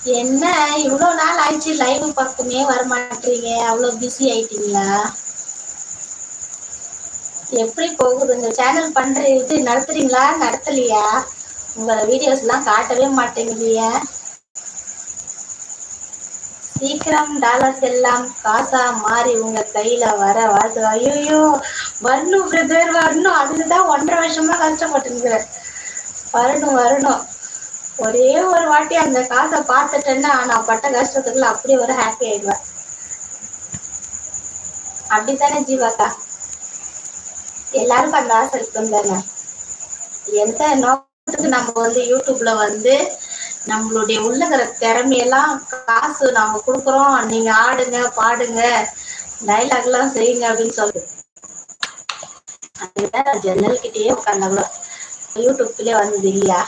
என்ன இவ்வளவு நாள் ஆயிடுச்சு, லைவ் பக்கமே வர மாட்டீங்க, அவ்வளவு பிஸி ஆயிட்டீங்களா? எப்படி போகுது இந்த சேனல்? பண்ற இது நடத்துறீங்களா நடத்தலையா? உங்க வீடியோஸ் எல்லாம் காட்டவே மாட்டேங்குதிய. சீக்கிரம் டாலர்ஸ் எல்லாம் காசா மாறி உங்க கையில வர வாழ்த்து. ஐயோ, வரணும் பிரதர், வரணும். அதுக்குதான் 1.5 வருஷமா கஷ்டப்பட்டுருக்கிறேன். வரணும் வரணும். ஒரே ஒரு வாட்டி அந்த காசை பார்த்துட்டேன்னா நான் பட்ட கஷ்டத்துக்குள்ள அப்படியே ஒரு ஹாப்பி ஆயிடுவேன். அப்படித்தானே ஜீவாக்கா? எல்லாருக்கும் அந்த ஆசை இருக்கும் தானே. எந்த நோக்கத்துக்கு நம்ம வந்து யூடியூப்ல வந்து நம்மளுடைய உள்ளகிற திறமையெல்லாம் காசு நாம கொடுக்குறோம், நீங்க ஆடுங்க பாடுங்க டைலாக் எல்லாம் செய்யுங்க அப்படின்னு சொல்லுது. அதுதான் ஜன்னல் கிட்டேயே உட்காந்தாங்களோ யூடியூப்லயே வந்தது இல்லையா?